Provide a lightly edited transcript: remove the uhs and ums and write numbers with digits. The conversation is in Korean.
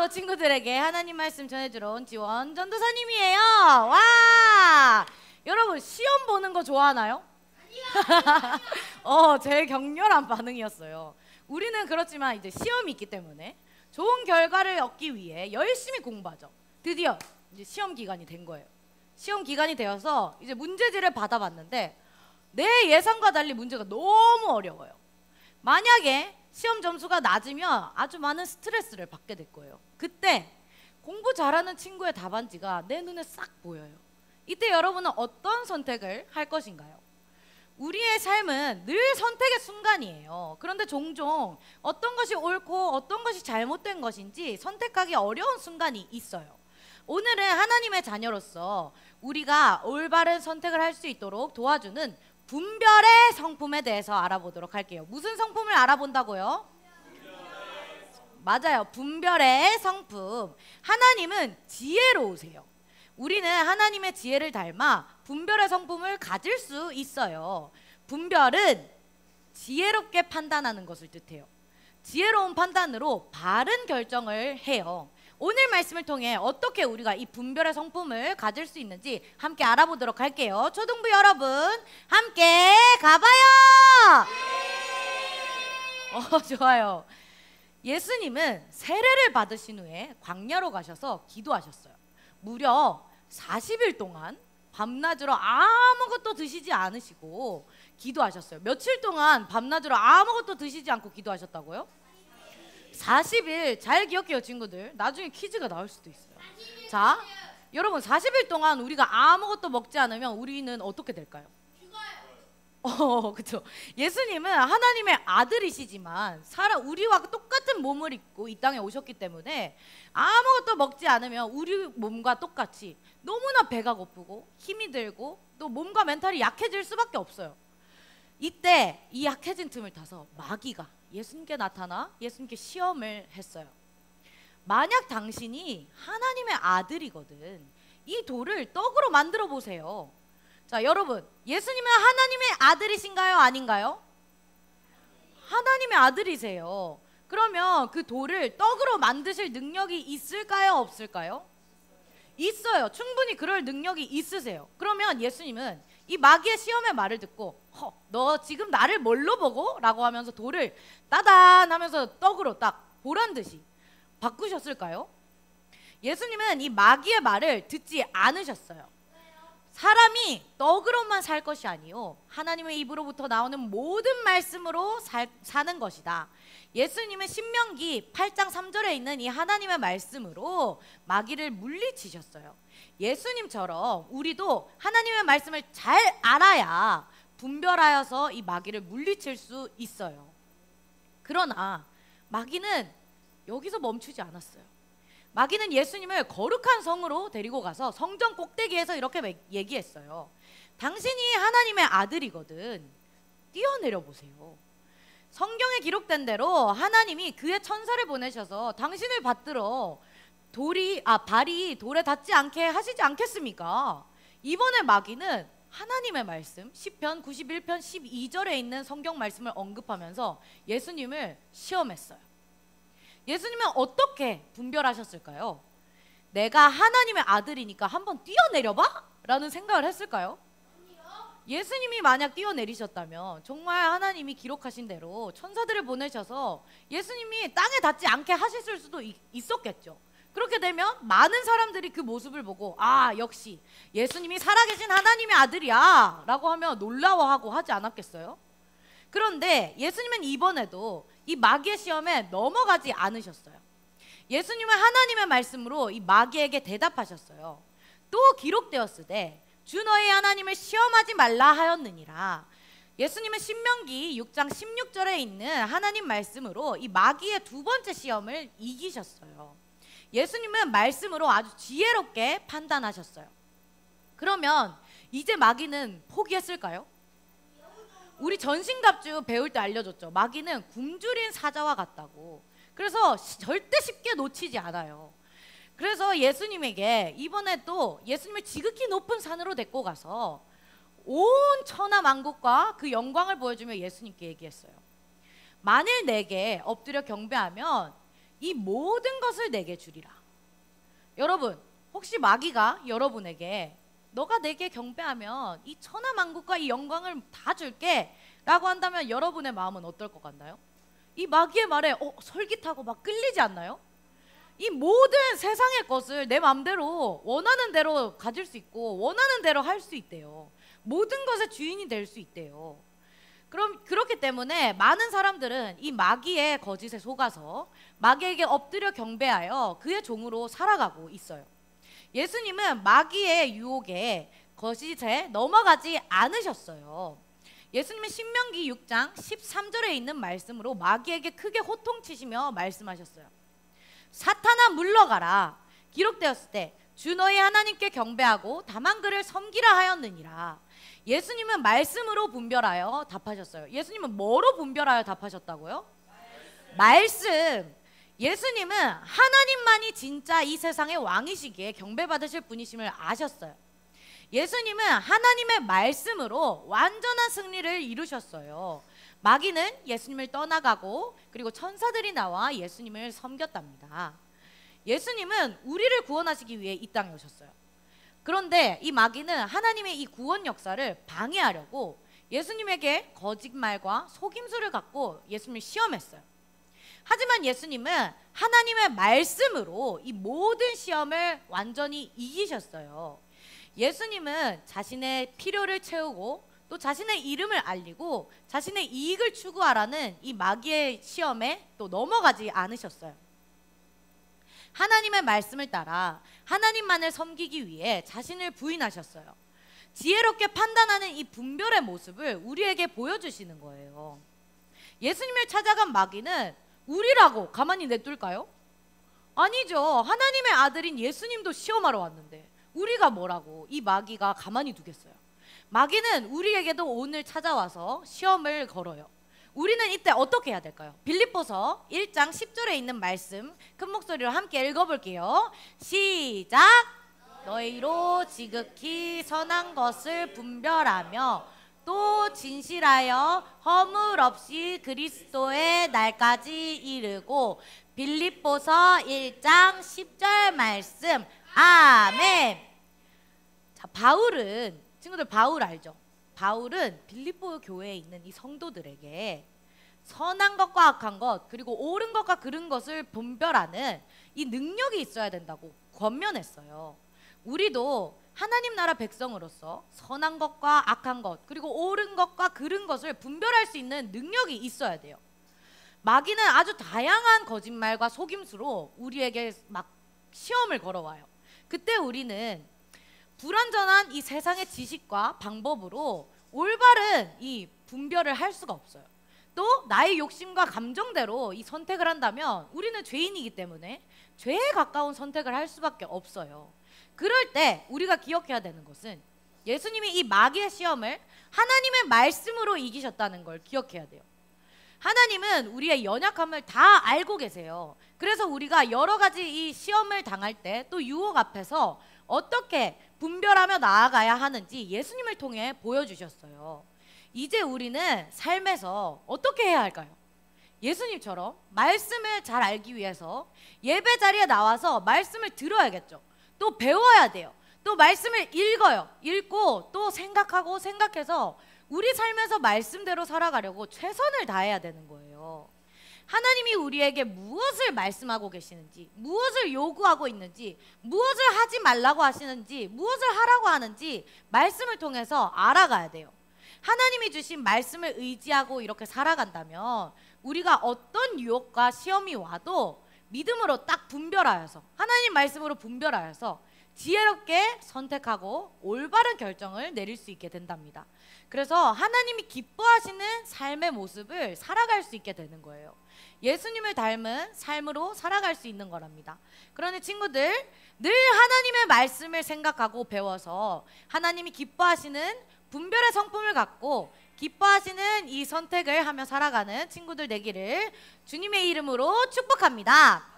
친구들에게 하나님 말씀 전해주러 온 지원 전도사님이에요. 와! 여러분 시험 보는 거 좋아하나요? 아니요. 제일 격렬한 반응이었어요. 우리는 그렇지만 이제 시험이 있기 때문에 좋은 결과를 얻기 위해 열심히 공부하죠. 드디어 이제 시험 기간이 된 거예요. 시험 기간이 되어서 이제 문제지를 받아봤는데 내 예상과 달리 문제가 너무 어려워요. 만약에 시험 점수가 낮으면 아주 많은 스트레스를 받게 될 거예요. 그때 공부 잘하는 친구의 답안지가 내 눈에 싹 보여요. 이때 여러분은 어떤 선택을 할 것인가요? 우리의 삶은 늘 선택의 순간이에요. 그런데 종종 어떤 것이 옳고 어떤 것이 잘못된 것인지 선택하기 어려운 순간이 있어요. 오늘은 하나님의 자녀로서 우리가 올바른 선택을 할 수 있도록 도와주는 분별의 성품에 대해서 알아보도록 할게요. 무슨 성품을 알아본다고요? 맞아요. 분별의 성품. 하나님은 지혜로우세요. 우리는 하나님의 지혜를 닮아 분별의 성품을 가질 수 있어요. 분별은 지혜롭게 판단하는 것을 뜻해요. 지혜로운 판단으로 바른 결정을 해요. 오늘 말씀을 통해 어떻게 우리가 이 분별의 성품을 가질 수 있는지 함께 알아보도록 할게요. 초등부 여러분 함께 가봐요. 좋아요. 예수님은 세례를 받으신 후에 광야로 가셔서 기도하셨어요. 무려 40일 동안 밤낮으로 아무것도 드시지 않으시고 기도하셨어요. 며칠 동안 밤낮으로 아무것도 드시지 않고 기도하셨다고요? 40일. 잘 기억해요 친구들. 나중에 퀴즈가 나올 수도 있어요. 자, 여러분 40일 동안 우리가 아무것도 먹지 않으면 우리는 어떻게 될까요? 죽어요. 그렇죠. 예수님은 하나님의 아들이시지만 우리와 똑같은 몸을 입고 이 땅에 오셨기 때문에 아무것도 먹지 않으면 우리 몸과 똑같이 너무나 배가 고프고 힘이 들고 또 몸과 멘탈이 약해질 수밖에 없어요. 이때 이 약해진 틈을 타서 마귀가 예수님께 나타나 예수님께 시험을 했어요. 만약 당신이 하나님의 아들이거든 이 돌을 떡으로 만들어 보세요. 자, 여러분 예수님은 하나님의 아들이신가요? 아닌가요? 하나님의 아들이세요. 그러면 그 돌을 떡으로 만드실 능력이 있을까요? 없을까요? 있어요. 충분히 그럴 능력이 있으세요. 그러면 예수님은 이 마귀의 시험의 말을 듣고 너 지금 나를 뭘로 보고? 라고 하면서 돌을 따단 하면서 떡으로 딱 보란 듯이 바꾸셨을까요? 예수님은 이 마귀의 말을 듣지 않으셨어요. 사람이 떡으로만 살 것이 아니요 하나님의 입으로부터 나오는 모든 말씀으로 사는 것이다. 예수님은 신명기 8장 3절에 있는 이 하나님의 말씀으로 마귀를 물리치셨어요. 예수님처럼 우리도 하나님의 말씀을 잘 알아야 분별하여서 이 마귀를 물리칠 수 있어요. 그러나 마귀는 여기서 멈추지 않았어요. 마귀는 예수님을 거룩한 성으로 데리고 가서 성전 꼭대기에서 이렇게 얘기했어요. 당신이 하나님의 아들이거든 뛰어내려 보세요. 성경에 기록된 대로 하나님이 그의 천사를 보내셔서 당신을 받들어 발이 돌에 닿지 않게 하시지 않겠습니까? 이번에 마귀는 하나님의 말씀 시편 91편 12절에 있는 성경 말씀을 언급하면서 예수님을 시험했어요. 예수님은 어떻게 분별하셨을까요? 내가 하나님의 아들이니까 한번 뛰어내려봐? 라는 생각을 했을까요? 예수님이 만약 뛰어내리셨다면 정말 하나님이 기록하신 대로 천사들을 보내셔서 예수님이 땅에 닿지 않게 하셨을 수도 있었겠죠. 그렇게 되면 많은 사람들이 그 모습을 보고 역시 예수님이 살아계신 하나님의 아들이야 라고 하며 놀라워하고 하지 않았겠어요? 그런데 예수님은 이번에도 이 마귀의 시험에 넘어가지 않으셨어요. 예수님은 하나님의 말씀으로 이 마귀에게 대답하셨어요. 또 기록되었으되 주 너희 하나님을 시험하지 말라 하였느니라. 예수님은 신명기 6장 16절에 있는 하나님 말씀으로 이 마귀의 두 번째 시험을 이기셨어요. 예수님은 말씀으로 아주 지혜롭게 판단하셨어요. 그러면 이제 마귀는 포기했을까요? 우리 전신갑주 배울 때 알려줬죠. 마귀는 굶주린 사자와 같다고. 그래서 절대 쉽게 놓치지 않아요. 그래서 예수님에게 이번에 또 예수님을 지극히 높은 산으로 데리고 가서 온 천하 만국과 그 영광을 보여주며 예수님께 얘기했어요. 만일 내게 엎드려 경배하면 이 모든 것을 내게 주리라. 여러분, 혹시 마귀가 여러분에게 너가 내게 경배하면 이 천하만국과 이 영광을 다 줄게 라고 한다면 여러분의 마음은 어떨 것 같나요? 이 마귀의 말에 솔깃하고 막 끌리지 않나요? 이 모든 세상의 것을 내 마음대로 원하는 대로 가질 수 있고 원하는 대로 할 수 있대요. 모든 것의 주인이 될 수 있대요. 그럼 그렇기 때문에 많은 사람들은 이 마귀의 거짓에 속아서 마귀에게 엎드려 경배하여 그의 종으로 살아가고 있어요. 예수님은 마귀의 유혹에 거짓에 넘어가지 않으셨어요. 예수님은 신명기 6장 13절에 있는 말씀으로 마귀에게 크게 호통치시며 말씀하셨어요. 사탄아 물러가라. 기록되었을 때 주 너희 하나님께 경배하고 다만 그를 섬기라 하였느니라. 예수님은 말씀으로 분별하여 답하셨어요. 예수님은 뭐로 분별하여 답하셨다고요? 말씀. 예수님은 하나님만이 진짜 이 세상의 왕이시기에 경배받으실 분이심을 아셨어요. 예수님은 하나님의 말씀으로 완전한 승리를 이루셨어요. 마귀는 예수님을 떠나가고 그리고 천사들이 나와 예수님을 섬겼답니다. 예수님은 우리를 구원하시기 위해 이 땅에 오셨어요. 그런데 이 마귀는 하나님의 이 구원 역사를 방해하려고 예수님에게 거짓말과 속임수를 갖고 예수님을 시험했어요. 하지만 예수님은 하나님의 말씀으로 이 모든 시험을 완전히 이기셨어요. 예수님은 자신의 필요를 채우고 또 자신의 이름을 알리고 자신의 이익을 추구하라는 이 마귀의 시험에 또 넘어가지 않으셨어요. 하나님의 말씀을 따라 하나님만을 섬기기 위해 자신을 부인하셨어요. 지혜롭게 판단하는 이 분별의 모습을 우리에게 보여주시는 거예요. 예수님을 찾아간 마귀는 우리라고 가만히 냅둘까요? 아니죠. 하나님의 아들인 예수님도 시험하러 왔는데 우리가 뭐라고 이 마귀가 가만히 두겠어요. 마귀는 우리에게도 오늘 찾아와서 시험을 걸어요. 우리는 이때 어떻게 해야 될까요? 빌립보서 1장 10절에 있는 말씀 큰 목소리로 함께 읽어볼게요. 시작! 너희로 지극히 선한 것을 분별하며 또 진실하여 허물 없이 그리스도의 날까지 이르고. 빌립보서 1장 10절 말씀. 아멘. 자, 바울은, 친구들 바울 알죠? 바울은 빌립보 교회에 있는 이 성도들에게 선한 것과 악한 것 그리고 옳은 것과 그른 것을 분별하는 이 능력이 있어야 된다고 권면했어요. 우리도 하나님 나라 백성으로서 선한 것과 악한 것 그리고 옳은 것과 그른 것을 분별할 수 있는 능력이 있어야 돼요. 마귀는 아주 다양한 거짓말과 속임수로 우리에게 막 시험을 걸어와요. 그때 우리는 불완전한 이 세상의 지식과 방법으로 올바른 이 분별을 할 수가 없어요. 또 나의 욕심과 감정대로 이 선택을 한다면 우리는 죄인이기 때문에 죄에 가까운 선택을 할 수밖에 없어요. 그럴 때 우리가 기억해야 되는 것은 예수님이 이 마귀의 시험을 하나님의 말씀으로 이기셨다는 걸 기억해야 돼요. 하나님은 우리의 연약함을 다 알고 계세요. 그래서 우리가 여러 가지 이 시험을 당할 때 또 유혹 앞에서 어떻게 분별하며 나아가야 하는지 예수님을 통해 보여주셨어요. 이제 우리는 삶에서 어떻게 해야 할까요? 예수님처럼 말씀을 잘 알기 위해서 예배 자리에 나와서 말씀을 들어야겠죠. 또 배워야 돼요. 또 말씀을 읽어요. 읽고 또 생각하고 생각해서 우리 삶에서 말씀대로 살아가려고 최선을 다해야 되는 거예요. 하나님이 우리에게 무엇을 말씀하고 계시는지, 무엇을 요구하고 있는지, 무엇을 하지 말라고 하시는지, 무엇을 하라고 하는지 말씀을 통해서 알아가야 돼요. 하나님이 주신 말씀을 의지하고 이렇게 살아간다면 우리가 어떤 유혹과 시험이 와도 믿음으로 딱 분별하여서 하나님 말씀으로 분별하여서 지혜롭게 선택하고 올바른 결정을 내릴 수 있게 된답니다. 그래서 하나님이 기뻐하시는 삶의 모습을 살아갈 수 있게 되는 거예요. 예수님을 닮은 삶으로 살아갈 수 있는 거랍니다. 그러니 친구들, 늘 하나님의 말씀을 생각하고 배워서 하나님이 기뻐하시는 분별의 성품을 갖고 기뻐하시는 이 선택을 하며 살아가는 친구들 되기를 주님의 이름으로 축복합니다.